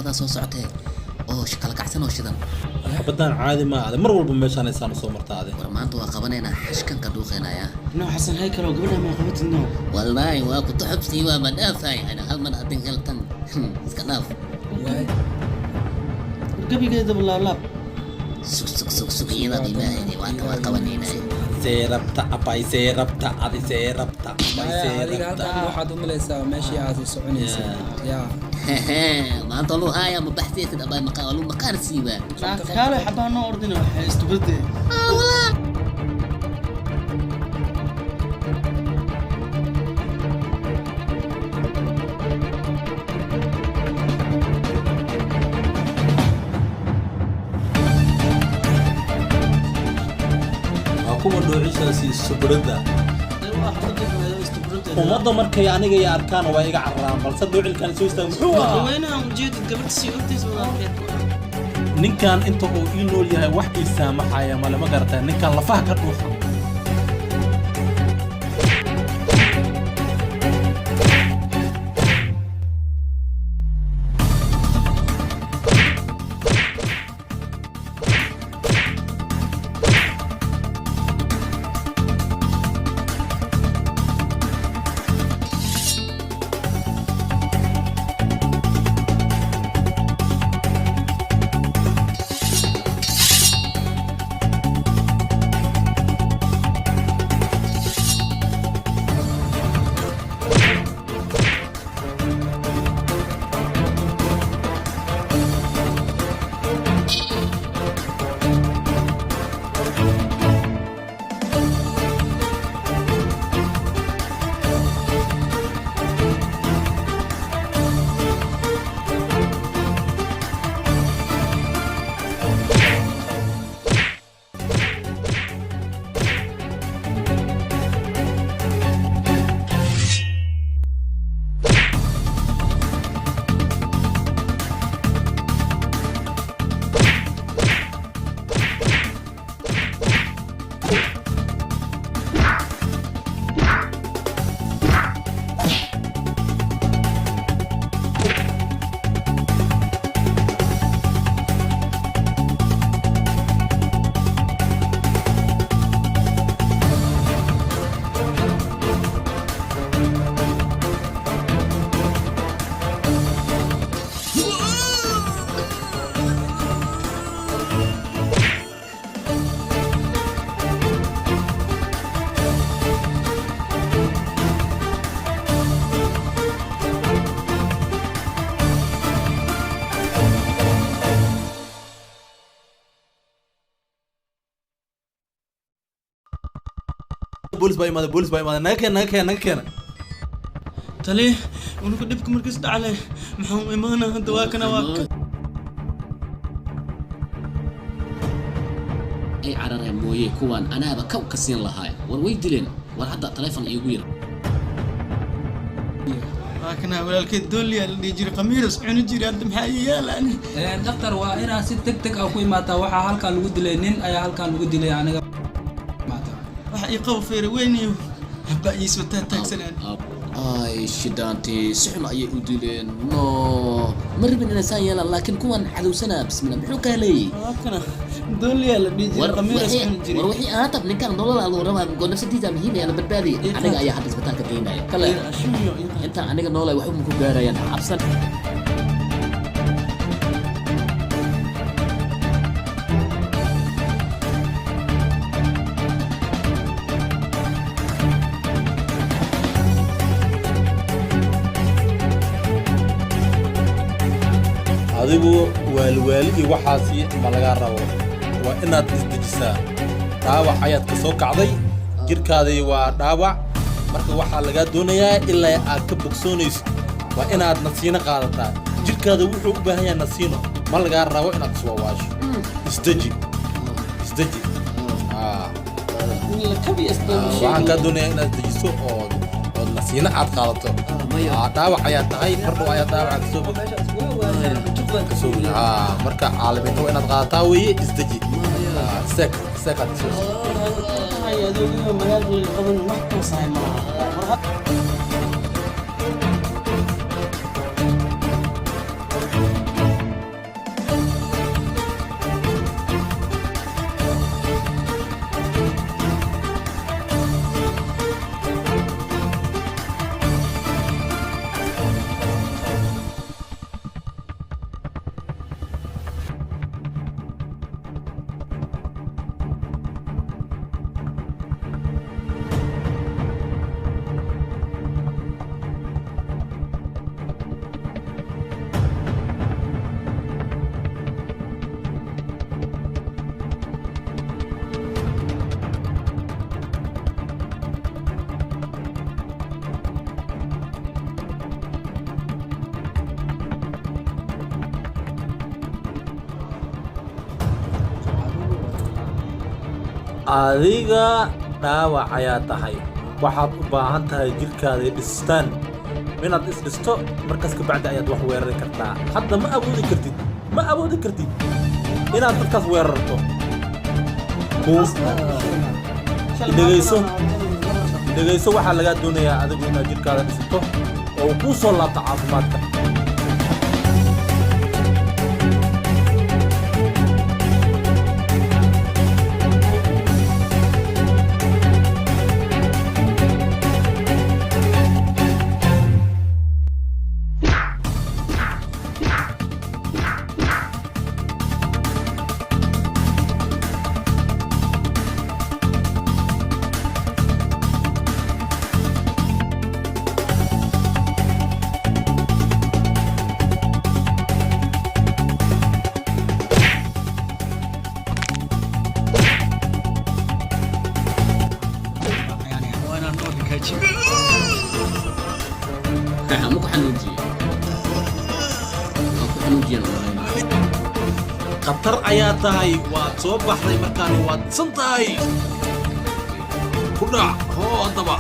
xabada soo socotay oo shaqal kacsan oo shidan xabadan caadi ma aha mar walba meeshaan ay soo martaade war maanta waa qabanayna xashkan ka duuqeynaya no xasan hay kale gabadha ma qabatino wallahi waa ku taxabsi waa ma dhaafay ana hal mar adin galtan iska dhaaf gabigeeda laab sug iyada ilaahay waa qabanayna seerabta abay seerabta adi seerabta abay seerabta waxaad u malaysaa meeshii aad soconaysa yaa maanta loo haya ma baxteed abay maqaalu maqaarsiiba kale xabano ordina waxay istubade kuwa dhoocisaasi subrada umada markay aniga iyo arkaan waa iga cararaan balse dhoocilkan soo istaag muxuu ahaa waynaha ujeedad gabadh si ogtiis wadaadkeed ninkan inta uu ii nool yahay wax ii saamaxaya male ma garataa ninkan lafaha ka dhuuxa بوليس باي ماذا نكنا تلي ونقول دبك مركز عليه محوم إيمانه أنت واكنا واك أي عرر مويه كوان أنا بكو كسين لهاي ورويدلين ورحد تليفون يقول واكنا ولا الكيد دولي اللي يجري قميص عين يجري قدم حيا لأني دكتور وإنا ست تك أو كوي ماتا وحا هالكان لود لينين أي هالكان لود لي يعني waxa ii qabo feer weyniyo haba ii soo taagsanaan ay shidaanti sixun ay u dileen no maribin inay saan yeelan laakiin kuwan cadowsana bismillah muxuu ka leeyay kana dooliya la dhijir qamiiras kan jiri war wixii aad tab ninkan nolol aad rabaa goon nafsadiisa muhiim ah la badbaadi aniga ayaa hadda isbitaalka geynaya kale inta aniga nolol wax uu ku gaarayaan cabsan adigu waalwaali iyo waxaasi ma laga rabo waa inaad isdejisaa dhaawac ayaad ka soo kacday jirkaadii waa dhaawac marka waxaa laga doonayaa ilaa aad ka bogsoonayso waa inaad nasiino qaadataa jirkaada wuxuu u baahan yahay nasiino ma laga rabo inaad soo waasho isdeji waxaan ka doonayaa inaad dejiso oo nasiino aad qaadato dhaawac ayaa tahay marka ayaa dhaawac ka soo bogso marka caalamiinta waa inaad qaadataa weeye isdeji seekad adiga dhaawac ayaa tahay waxaad u baahan tahay jirkaada dhistaan inaad isdhisto markaas ka bacdi ayaad wax weerari kartaa hadda ma awoodi kartid inaad dadkaas weerarto dhegayso waxaa lagaa doonayaa adigu inaad jirkaada dhisato oo kuu soo laabto caafimaadka khatar ayaa tahay waad soo baxday markaan waad san tahay ku dhac hoo haddaba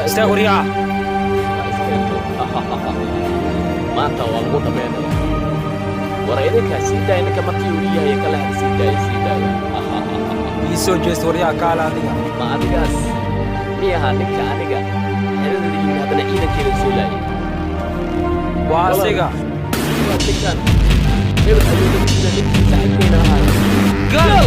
استغريا maanta waa lagu dhameynaya war idinka siida inka markii uu yahay kala siida ii soo jeest waryaa kaala adiga ma adigaas miyaha ninka aniga xeradii hadana ciidankeeda soo laayay waa asiga ninkan hebel ayuu ninkiisa xigtayna ahaa gal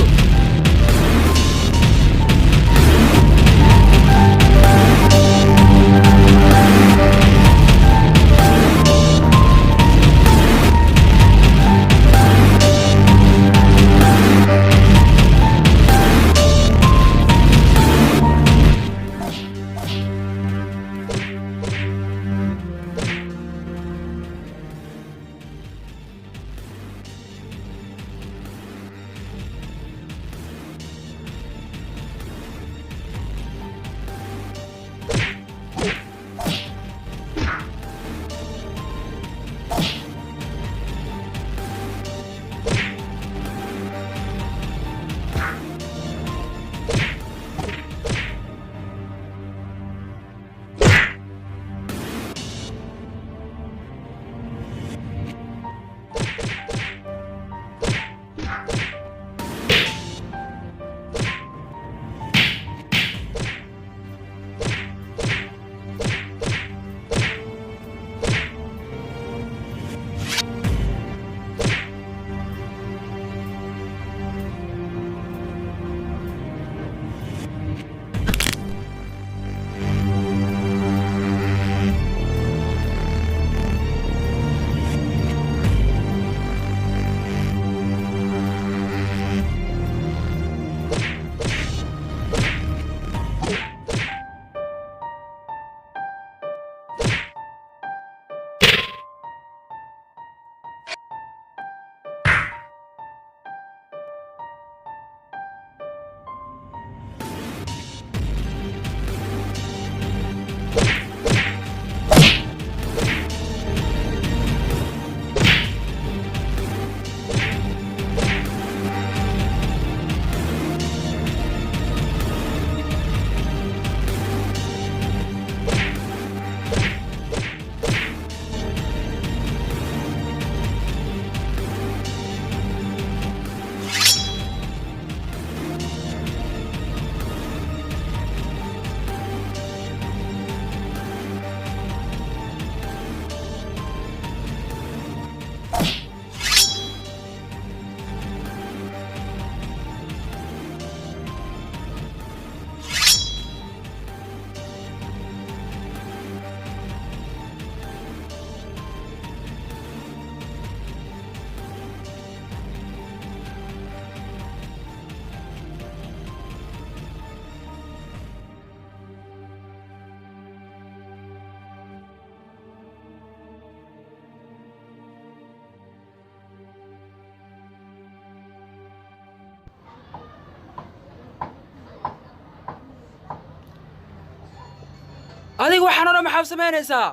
adiga waxaan oo dhan maxaad samaynaysaa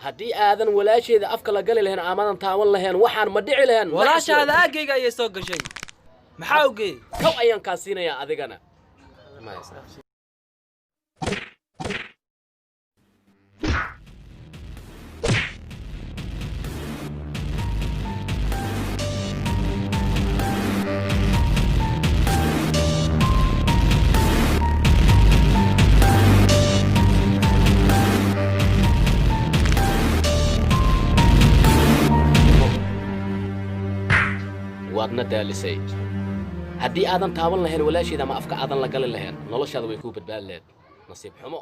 haddii aadan walaasheeda afka la gali lahayn amadan taawan lahayn waxaan ma dhici lahayn walaashaada aagayga ayay soo gashay maxaa ogey kow ayaan kaa siinayaa adigana waadna daalisay haddii aadan taaban lahayn walaasheeda ama afka aadan la gali lahayn noloshaada way kuu badbaadi lahayd nasiib xumo